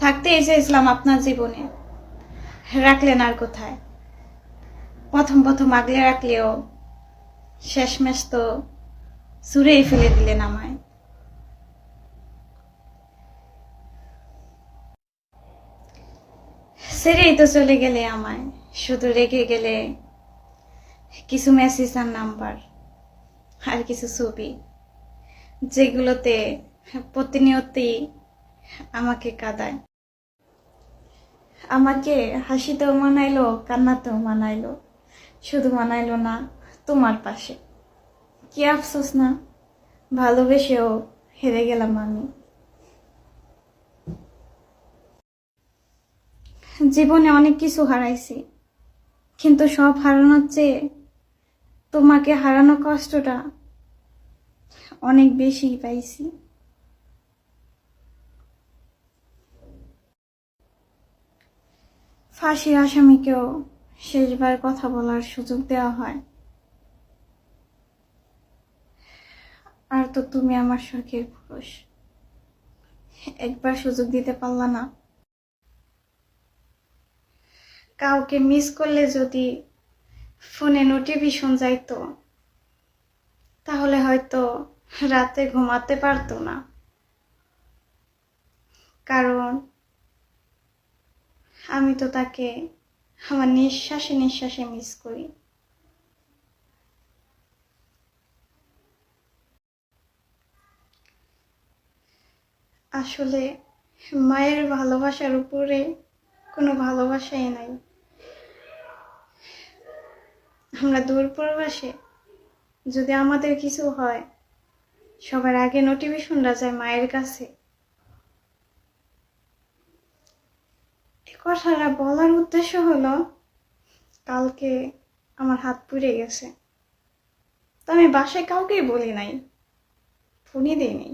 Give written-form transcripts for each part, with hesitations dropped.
থাকতেই চেয়েছিলাম আপনার জীবনে, রাখলেন আর কোথায়? প্রথম প্রথম আগলে রাখলেও শেষমেশ তো ছুঁড়েই ফেলে দিলেন আমায়। ছেড়েই তো চলে গেলে আমায়, শুধু রেখে গেলে কিছু মেসেজ আর নাম্বার আর কিছু ছবি, যেগুলোতে প্রতিনিয়তই আমাকে কাঁদায়। আমাকে হাসিতেও মানাইলো, কান্নাতেও মানাইলো, শুধু মানাইলো না তোমার পাশে। কি আফসোস না, ভালোবেসেও হেরে গেলাম আমি। জীবনে অনেক কিছু হারাইছি, কিন্তু সব হারানোর চেয়ে তোমাকে হারানো কষ্টটা অনেক বেশি পাইছি। ফাঁসির আসামিকেও শেষবার কথা বলার সুযোগ দেওয়া হয়, আর তো তুমি আমার শখের পুরুষ, একবার সুযোগ দিতে পারলা না? কাউকে মিস করলে যদি ফোনে নোটিফিকেশন যাইতো, তাহলে হয়তো রাতে ঘুমাতে পারতো না, কারণ আমি তো তাকে আমার নিঃশ্বাসে নিঃশ্বাসে মিস করি। আসলে মায়ের ভালোবাসার উপরে কোনো ভালোবাসাই নাই। আমরা দূর প্রবাসে, যদি আমাদের কিছু হয়, সবার আগে নোটিফিকেশনটা যায় মায়ের কাছে। এই কথাটা বলার উদ্দেশ্য হলো, কালকে আমার হাত পুড়ে গেছে, তো আমি বাসায় কাউকেই বলি নাই, ফোনই দিইনি।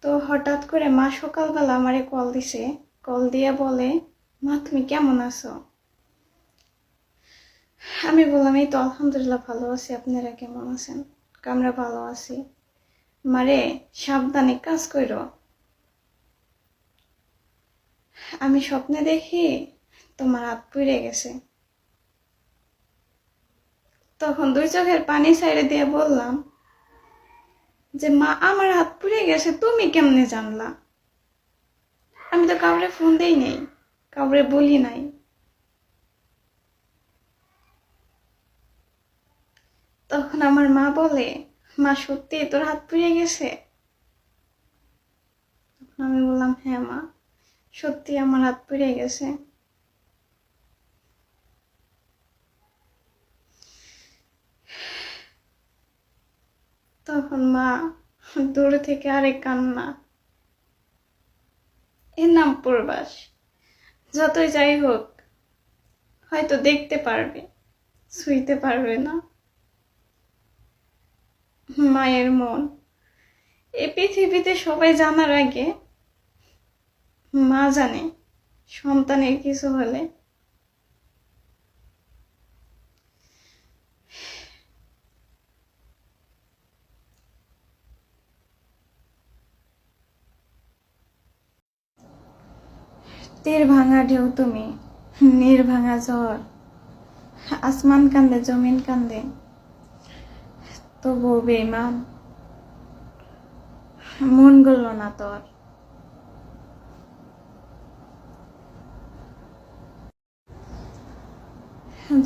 তো হঠাৎ করে মা সকালবেলা আমারে কল দিছে, কল দিয়ে বলে, মা তুমি কেমন আছো? আমি বললাম এই তো আলহামদুলিল্লাহ ভালো আছি, আপনারা কেমন আছেন? আমরা ভালো আছি। মারে সাবধানে কাজ করো, আমি স্বপ্নে দেখি তোমার হাত পুড়ে গেছে। তখন দুই চোখের পানি ছাইড়ে দিয়ে বললাম যে মা আমার হাত পুড়ে গেছে তুমি কেমনে জানলা? আমি তো কাউরে ফোন দেই নাই, কাউরে বলি নাই। তখন আমার মা বলে, মা সত্যি তোর হাত পুড়ে গেছে? তখন আমি বললাম হ্যাঁ মা, সত্যি আমার হাত পুড়ে গেছে। তখন মা দূরে থেকে আরেক কান্না, এর নাম প্রবাস, যতই যাই হোক হয়তো দেখতে পারবে, ছুঁইতে পারবে না। মায়ের মন এই পৃথিবীতে সবাই জানার আগে মা জানে সন্তানের কিছু হলে। তীর ভাঙা ঢেউ তুমি, নীর ভাঙা ঝড়, আসমান কান্দে জমিন কান্দে, তবুও বেঈমান মন গলল না তোর।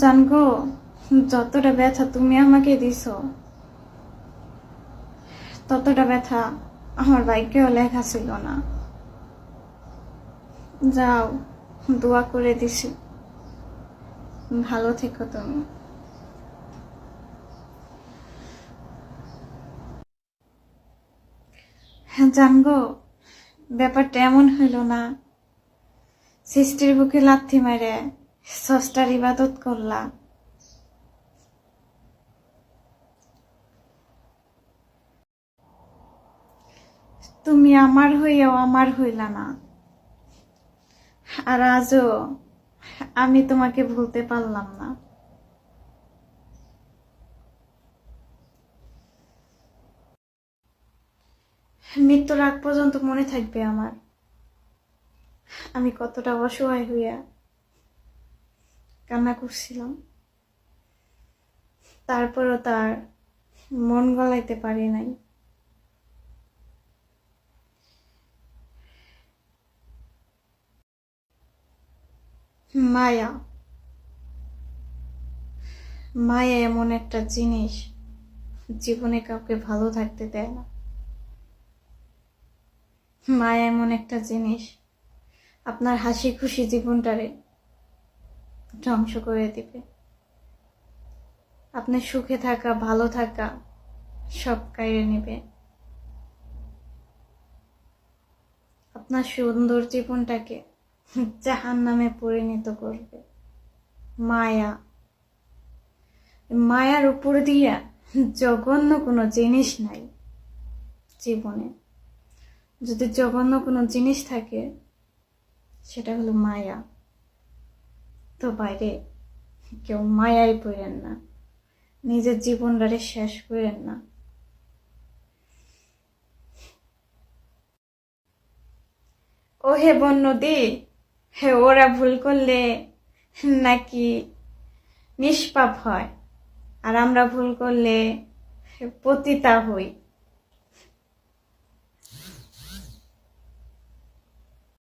জানগো, যতটা ব্যথা তুমি আমাকে দিছো, ততটা ব্যথা আমার ভাগ্যেও লেখা ছিল না। যাও, দোয়া করে দিছি, ভালো থেকো তুমি। জানগো, ব্যাপারটা এমন হইল না সৃষ্টির বুকে লাথি মেরে স্রষ্টার ইবাদত করলা। তুমি আমার হইয়াও আমার হইলা না, আর আজও আমি তোমাকে ভুলতে পারলাম না। মৃত্যুর আগ পর্যন্ত মনে থাকবে আমার আমি কতটা অসহায় হইয়া কান্না করছিলাম, তারপরও তার মন গলাইতে পারি নাই। মায়া, মায়া এমন একটা জিনিস জীবনে কাউকে ভালো থাকতে দেয় না। মায়া এমন একটা জিনিস আপনার হাসি খুশি জীবনটারে ধ্বংস করে দিবে। আপনার সুখে থাকা, ভালো থাকা সব কাইড়ে নেবে। আপনার সুন্দর জীবনটাকে জাহান্নামে পরিণত করবে। মায়া, মায়ার উপর দিয়া জঘন্য কোনো জিনিস নাই জীবনে। যদি জঘন্য কোনো জিনিস থাকে সেটা হলো মায়া। তো বাইরে কেউ মায়াই পড়েন না, নিজের জীবনটারে শেষ করেন না। ও হে বন্যদি, হে ওরা ভুল করলে নাকি নিষ্পাপ হয়, আর আমরা ভুল করলে পতিতা হই।